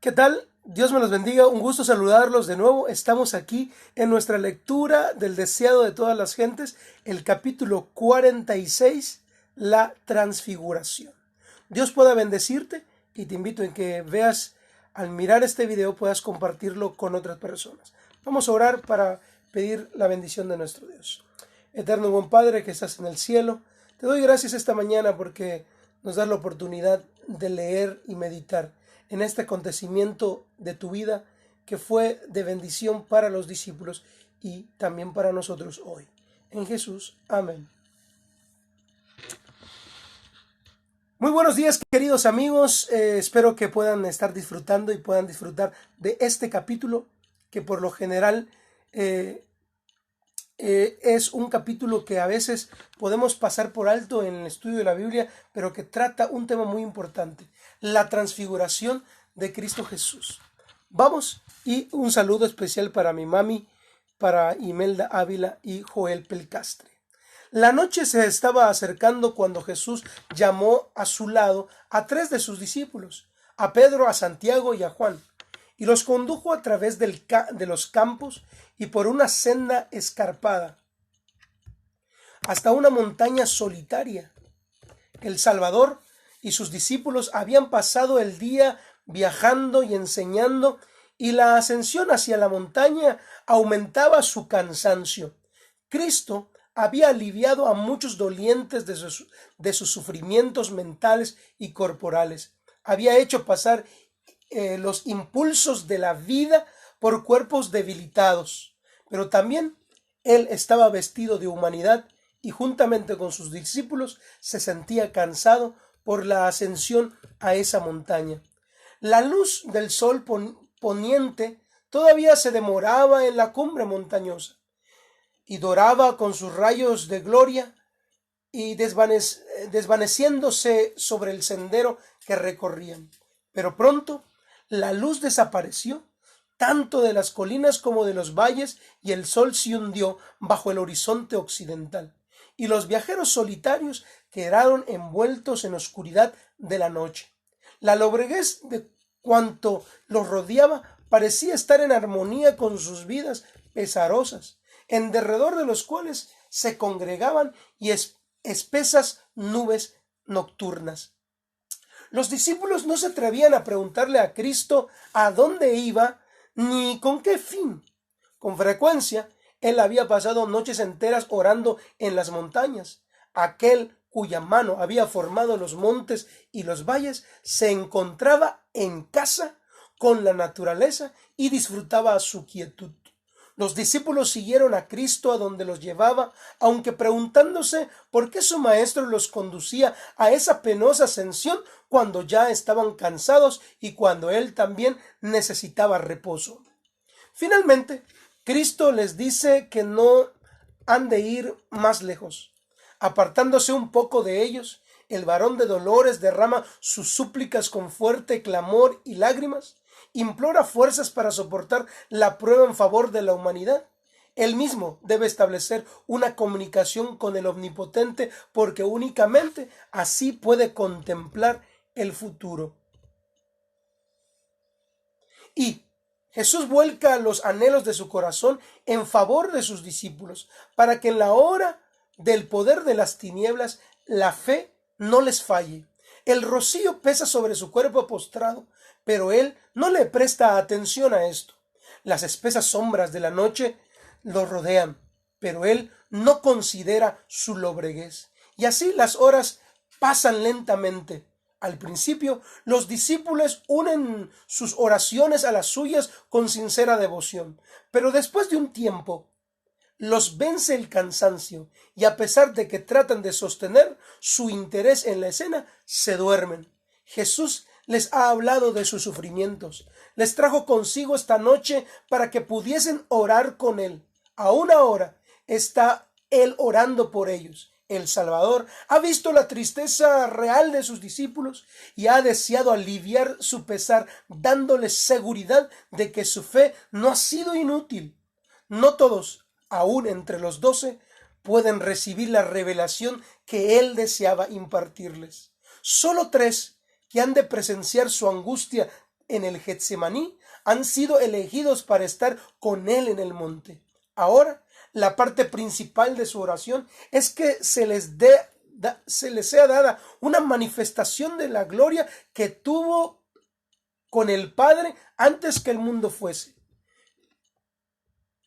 ¿Qué tal? Dios me los bendiga, un gusto saludarlos de nuevo. Estamos aquí en nuestra lectura del deseado de todas las gentes, el capítulo 46, la transfiguración. Dios pueda bendecirte y te invito en que veas, al mirar este video, puedas compartirlo con otras personas. Vamos a orar para pedir la bendición de nuestro Dios. Eterno buen Padre que estás en el cielo, te doy gracias esta mañana porque nos das la oportunidad de leer y meditar en este acontecimiento de tu vida que fue de bendición para los discípulos y también para nosotros hoy. En Jesús, amén. Muy buenos días, queridos amigos. Espero que puedan estar disfrutando y puedan disfrutar de este capítulo que por lo general es un capítulo que a veces podemos pasar por alto en el estudio de la Biblia, pero que trata un tema muy importante, la transfiguración de Cristo Jesús. Vamos, y un saludo especial para mi mami, para Imelda Ávila y Joel Pelcastre. La noche se estaba acercando cuando Jesús llamó a su lado a 3 de sus discípulos, a Pedro, a Santiago y a Juan, y los condujo a través de los campos y por una senda escarpada hasta una montaña solitaria. El Salvador y sus discípulos habían pasado el día viajando y enseñando, y la ascensión hacia la montaña aumentaba su cansancio. Cristo había aliviado a muchos dolientes de sus sufrimientos mentales y corporales. Había hecho pasar los impulsos de la vida por cuerpos debilitados, pero también él estaba vestido de humanidad y juntamente con sus discípulos se sentía cansado por la ascensión a esa montaña. La luz del sol poniente todavía se demoraba en la cumbre montañosa y doraba con sus rayos de gloria y desvaneciéndose sobre el sendero que recorrían. Pero pronto la luz desapareció, tanto de las colinas como de los valles, y el sol se hundió bajo el horizonte occidental, y los viajeros solitarios quedaron envueltos en la oscuridad de la noche. La lobreguez de cuanto los rodeaba parecía estar en armonía con sus vidas pesarosas, en derredor de los cuales se congregaban y espesas nubes nocturnas. Los discípulos no se atrevían a preguntarle a Cristo a dónde iba ni con qué fin. Con frecuencia, él había pasado noches enteras orando en las montañas. Aquel cuya mano había formado los montes y los valles se encontraba en casa con la naturaleza y disfrutaba su quietud. Los discípulos siguieron a Cristo a donde los llevaba, aunque preguntándose por qué su maestro los conducía a esa penosa ascensión cuando ya estaban cansados y cuando él también necesitaba reposo. Finalmente, Cristo les dice que no han de ir más lejos. Apartándose un poco de ellos, el varón de dolores derrama sus súplicas con fuerte clamor y lágrimas. Implora fuerzas para soportar la prueba en favor de la humanidad. Él mismo debe establecer una comunicación con el Omnipotente, porque únicamente así puede contemplar el futuro. Y Jesús vuelca los anhelos de su corazón en favor de sus discípulos, para que en la hora del poder de las tinieblas la fe no les falle. El rocío pesa sobre su cuerpo postrado, pero él no le presta atención a esto. Las espesas sombras de la noche lo rodean, pero él no considera su lobreguez. Y así las horas pasan lentamente. Al principio, los discípulos unen sus oraciones a las suyas con sincera devoción, pero después de un tiempo los vence el cansancio, y a pesar de que tratan de sostener su interés en la escena, se duermen. Jesús les ha hablado de sus sufrimientos, les trajo consigo esta noche para que pudiesen orar con él. Aún ahora está él orando por ellos. El Salvador ha visto la tristeza real de sus discípulos y ha deseado aliviar su pesar, dándoles seguridad de que su fe no ha sido inútil. No todos, aún entre los 12, pueden recibir la revelación que él deseaba impartirles. Solo 3, que han de presenciar su angustia en el Getsemaní han sido elegidos para estar con él en el monte. Ahora, la parte principal de su oración es que se les sea dada una manifestación de la gloria que tuvo con el Padre antes que el mundo fuese.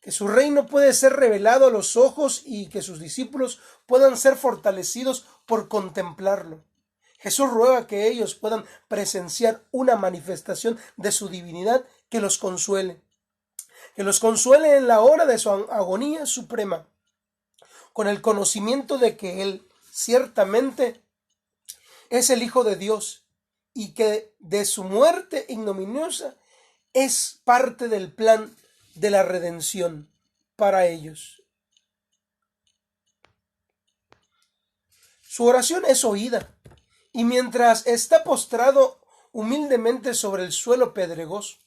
Que su reino puede ser revelado a los ojos y que sus discípulos puedan ser fortalecidos por contemplarlo. Jesús ruega que ellos puedan presenciar una manifestación de su divinidad que los consuele en la hora de su agonía suprema, con el conocimiento de que Él ciertamente es el Hijo de Dios y que de su muerte ignominiosa es parte del plan de la redención para ellos. Su oración es oída, y mientras está postrado humildemente sobre el suelo pedregoso,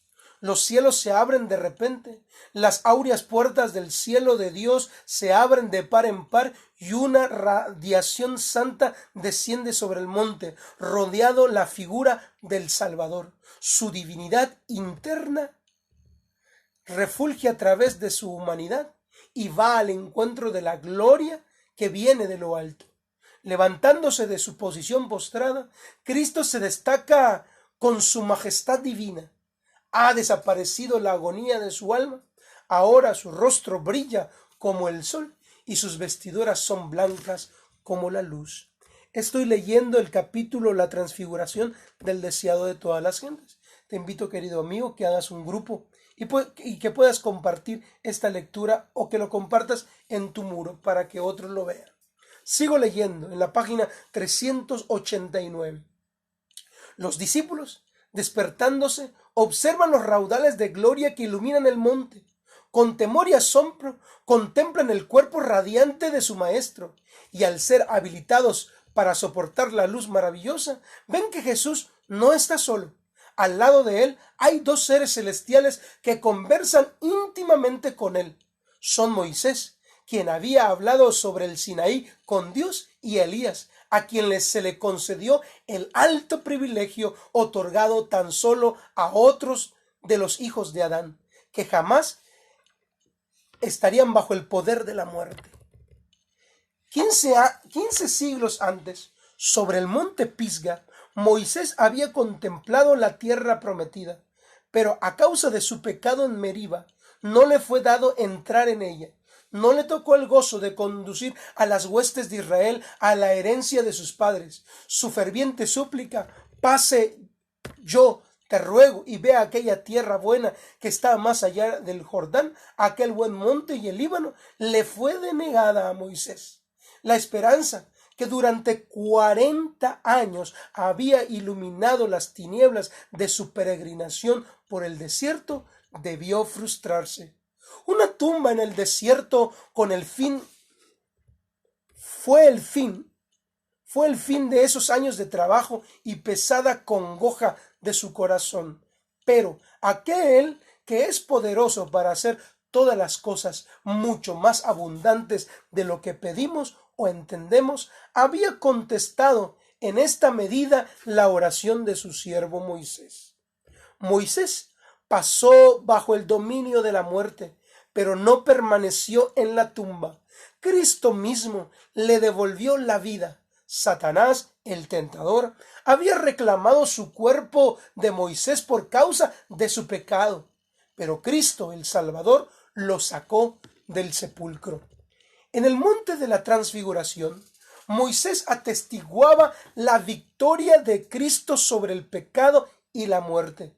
los cielos se abren de repente, las áureas puertas del cielo de Dios se abren de par en par y una radiación santa desciende sobre el monte, rodeado la figura del Salvador. Su divinidad interna refulge a través de su humanidad y va al encuentro de la gloria que viene de lo alto. Levantándose de su posición postrada, Cristo se destaca con su majestad divina. Ha desaparecido la agonía de su alma, ahora su rostro brilla como el sol y sus vestiduras son blancas como la luz. Estoy leyendo el capítulo La Transfiguración del deseado de todas las gentes. Te invito, querido amigo, que hagas un grupo y que puedas compartir esta lectura o que lo compartas en tu muro para que otros lo vean. Sigo leyendo en la página 389. Los discípulos, despertándose, observan los raudales de gloria que iluminan el monte. Con temor y asombro contemplan el cuerpo radiante de su maestro, y al ser habilitados para soportar la luz maravillosa, ven que Jesús no está solo. Al lado de él hay dos seres celestiales que conversan íntimamente con él. Son Moisés, quien había hablado sobre el Sinaí con Dios, y Elías, a quien se le concedió el alto privilegio otorgado tan solo a otros de los hijos de Adán, que jamás estarían bajo el poder de la muerte. 15 siglos antes, sobre el monte Pisga, Moisés había contemplado la tierra prometida, pero a causa de su pecado en Meriba, no le fue dado entrar en ella. No le tocó el gozo de conducir a las huestes de Israel a la herencia de sus padres. Su ferviente súplica, pase yo, te ruego, y ve aquella tierra buena que está más allá del Jordán, aquel buen monte y el Líbano, le fue denegada a Moisés. La esperanza que durante 40 años había iluminado las tinieblas de su peregrinación por el desierto debió frustrarse. Una tumba en el desierto fue el fin de esos años de trabajo y pesada congoja de su corazón. Pero aquel que es poderoso para hacer todas las cosas mucho más abundantes de lo que pedimos o entendemos, había contestado en esta medida la oración de su siervo Moisés. Moisés pasó bajo el dominio de la muerte, pero no permaneció en la tumba. Cristo mismo le devolvió la vida. Satanás, el tentador, había reclamado su cuerpo de Moisés por causa de su pecado, pero Cristo, el Salvador, lo sacó del sepulcro. En el monte de la Transfiguración, Moisés atestiguaba la victoria de Cristo sobre el pecado y la muerte.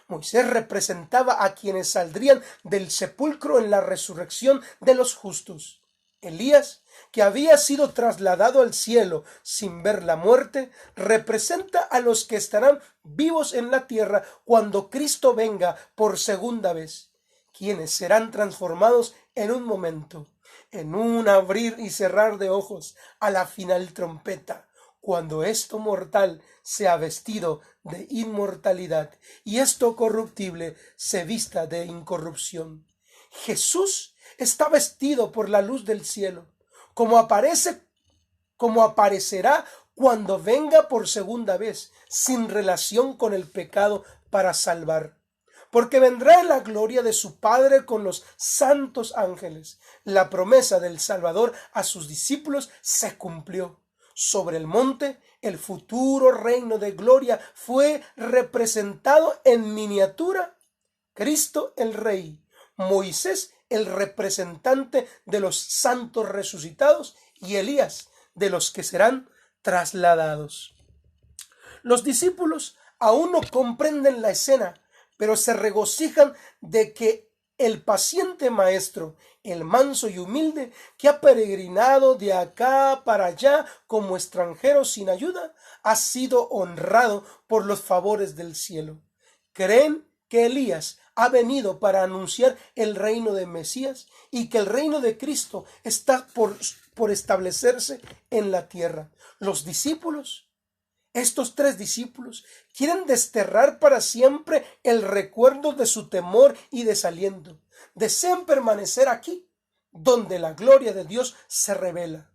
Moisés representaba a quienes saldrían del sepulcro en la resurrección de los justos. Elías, que había sido trasladado al cielo sin ver la muerte, representa a los que estarán vivos en la tierra cuando Cristo venga por segunda vez, quienes serán transformados en un momento, en un abrir y cerrar de ojos, a la final trompeta, cuando esto mortal sea vestido de inmortalidad y esto corruptible se vista de incorrupción. Jesús está vestido por la luz del cielo, como aparecerá cuando venga por segunda vez, sin relación con el pecado, para salvar. Porque vendrá en la gloria de su Padre con los santos ángeles. La promesa del Salvador a sus discípulos se cumplió. Sobre el monte, el futuro reino de gloria fue representado en miniatura. Cristo el Rey, Moisés el representante de los santos resucitados y Elías de los que serán trasladados. Los discípulos aún no comprenden la escena, pero se regocijan de que el paciente maestro, el manso y humilde, que ha peregrinado de acá para allá como extranjero sin ayuda, ha sido honrado por los favores del cielo. Creen que Elías ha venido para anunciar el reino de Mesías y que el reino de Cristo está por establecerse en la tierra. Los discípulos, estos 3 discípulos, quieren desterrar para siempre el recuerdo de su temor y desaliento. Desean permanecer aquí, donde la gloria de Dios se revela.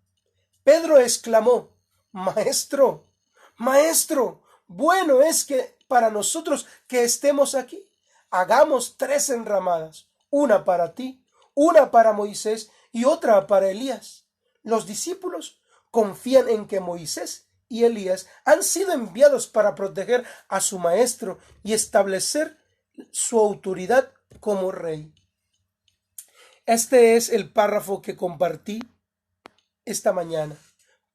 Pedro exclamó: Maestro, Maestro, bueno es que para nosotros que estemos aquí. Hagamos 3 enramadas, una para ti, una para Moisés y otra para Elías. Los discípulos confían en que Moisés y Elías han sido enviados para proteger a su maestro y establecer su autoridad como rey. Este es el párrafo que compartí esta mañana.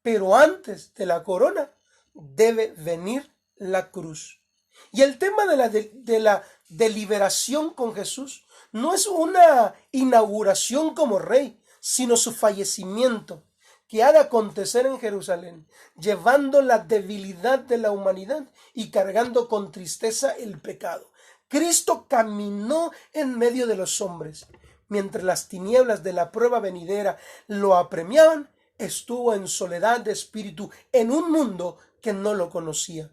Pero antes de la corona debe venir la cruz. Y el tema de la deliberación con Jesús no es una inauguración como rey, sino su fallecimiento, que ha de acontecer en Jerusalén, llevando la debilidad de la humanidad y cargando con tristeza el pecado. Cristo caminó en medio de los hombres. Mientras las tinieblas de la prueba venidera lo apremiaban, estuvo en soledad de espíritu en un mundo que no lo conocía.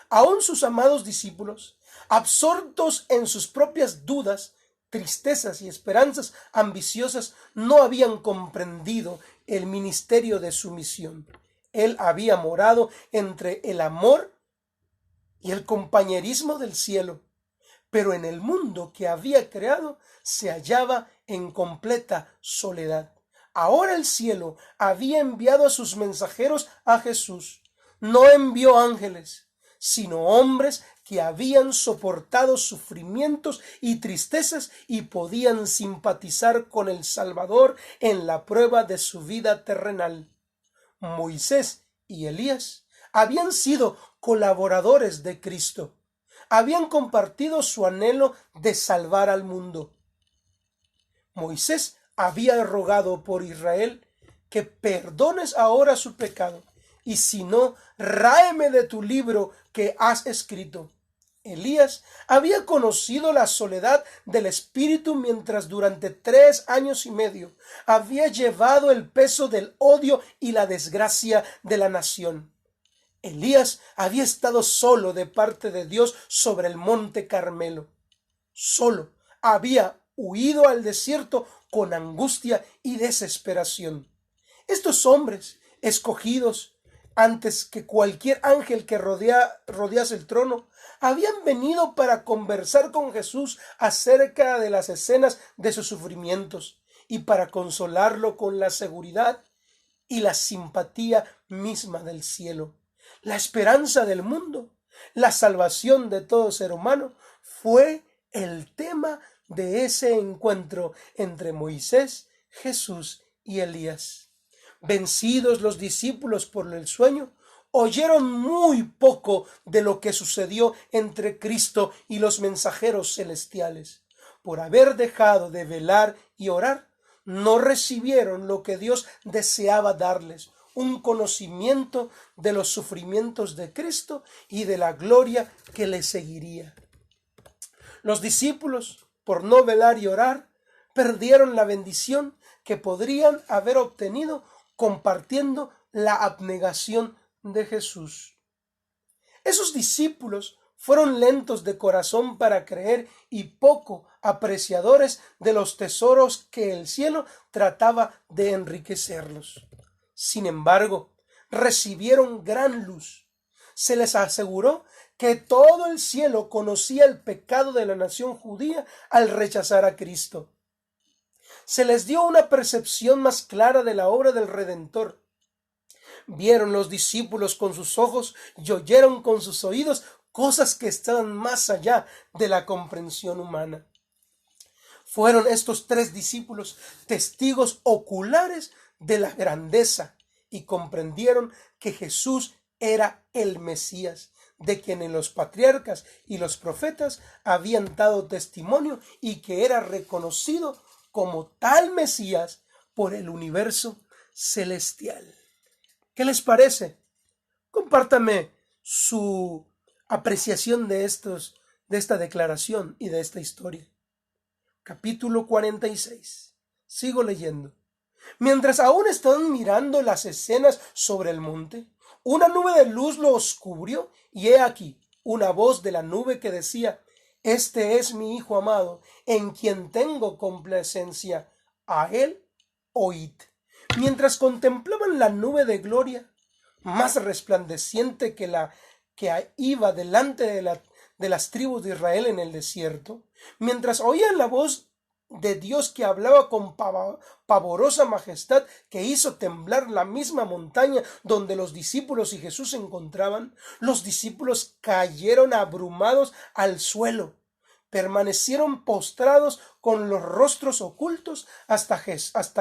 Aún sus amados discípulos, absortos en sus propias dudas, tristezas y esperanzas ambiciosas, no habían comprendido el ministerio de su misión. Él había morado entre el amor y el compañerismo del cielo, pero en el mundo que había creado se hallaba en completa soledad. Ahora el cielo había enviado a sus mensajeros a Jesús. No envió ángeles, sino hombres que habían soportado sufrimientos y tristezas y podían simpatizar con el Salvador en la prueba de su vida terrenal. Moisés y Elías habían sido colaboradores de Cristo, habían compartido su anhelo de salvar al mundo. Moisés había rogado por Israel que perdones ahora su pecado, y si no, ráeme de tu libro que has escrito. Elías había conocido la soledad del espíritu mientras durante 3 años y medio había llevado el peso del odio y la desgracia de la nación. Elías había estado solo de parte de Dios sobre el monte Carmelo. Solo había huido al desierto con angustia y desesperación. Estos hombres escogidos antes que cualquier ángel que rodease el trono, habían venido para conversar con Jesús acerca de las escenas de sus sufrimientos y para consolarlo con la seguridad y la simpatía misma del cielo. La esperanza del mundo, la salvación de todo ser humano, fue el tema de ese encuentro entre Moisés, Jesús y Elías. Vencidos los discípulos por el sueño, oyeron muy poco de lo que sucedió entre Cristo y los mensajeros celestiales. Por haber dejado de velar y orar, no recibieron lo que Dios deseaba darles, un conocimiento de los sufrimientos de Cristo y de la gloria que le seguiría. Los discípulos, por no velar y orar, perdieron la bendición que podrían haber obtenido compartiendo la abnegación de Jesús. Esos discípulos fueron lentos de corazón para creer y poco apreciadores de los tesoros que el cielo trataba de enriquecerlos. Sin embargo, recibieron gran luz. Se les aseguró que todo el cielo conocía el pecado de la nación judía al rechazar a Cristo. Se les dio una percepción más clara de la obra del Redentor. Vieron los discípulos con sus ojos y oyeron con sus oídos cosas que estaban más allá de la comprensión humana. Fueron estos 3 discípulos testigos oculares de la grandeza y comprendieron que Jesús era el Mesías, de quien los patriarcas y los profetas habían dado testimonio y que era reconocido como tal Mesías por el universo celestial. ¿Qué les parece? Compártame su apreciación de esta declaración y de esta historia. Capítulo 46. Sigo leyendo. Mientras aún estaban mirando las escenas sobre el monte, una nube de luz los cubrió, y he aquí una voz de la nube que decía: Este es mi Hijo amado, en quien tengo complacencia. A él oíd. Mientras contemplaban la nube de gloria, más resplandeciente que la que iba delante de las tribus de Israel en el desierto, mientras oían la voz de Dios que hablaba con pavorosa majestad, que hizo temblar la misma montaña donde los discípulos y Jesús se encontraban, los discípulos cayeron abrumados al suelo, permanecieron postrados con los rostros ocultos hasta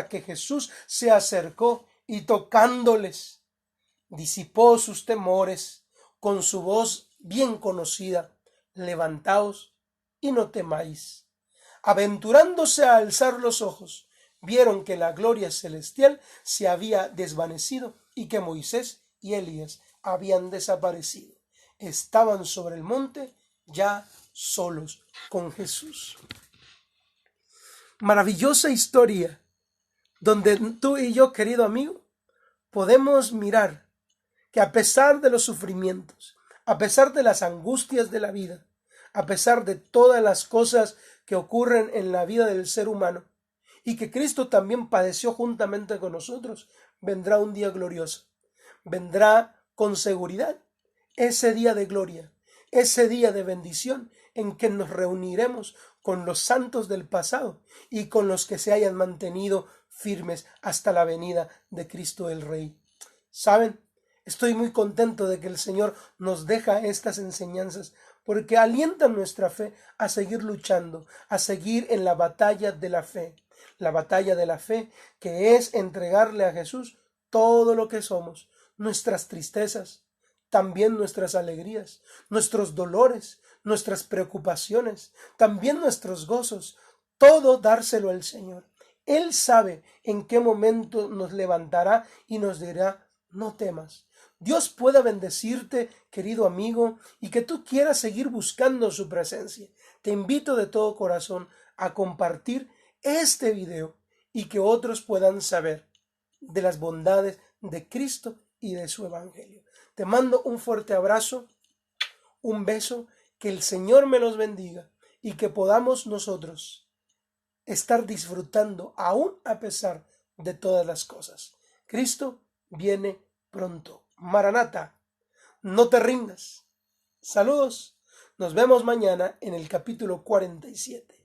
que Jesús se acercó y tocándoles, disipó sus temores con su voz bien conocida: Levantaos y no temáis. Aventurándose a alzar los ojos, vieron que la gloria celestial se había desvanecido y que Moisés y Elías habían desaparecido. Estaban sobre el monte ya solos con Jesús. Maravillosa historia donde tú y yo, querido amigo, podemos mirar que a pesar de los sufrimientos, a pesar de las angustias de la vida, a pesar de todas las cosas que ocurren en la vida del ser humano, y que Cristo también padeció juntamente con nosotros, vendrá un día glorioso. Vendrá con seguridad ese día de gloria, ese día de bendición en que nos reuniremos con los santos del pasado y con los que se hayan mantenido firmes hasta la venida de Cristo el Rey. ¿Saben? Estoy muy contento de que el Señor nos deja estas enseñanzas, porque alientan nuestra fe a seguir luchando, a seguir en la batalla de la fe que es entregarle a Jesús todo lo que somos, nuestras tristezas, también nuestras alegrías, nuestros dolores, nuestras preocupaciones, también nuestros gozos, todo dárselo al Señor. Él sabe en qué momento nos levantará y nos dirá: no temas. Dios pueda bendecirte, querido amigo, y que tú quieras seguir buscando su presencia. Te invito de todo corazón a compartir este video y que otros puedan saber de las bondades de Cristo y de su Evangelio. Te mando un fuerte abrazo, un beso, que el Señor me los bendiga y que podamos nosotros estar disfrutando aún a pesar de todas las cosas. Cristo viene pronto. Maranata, no te rindas. Saludos. Nos vemos mañana en el capítulo 47.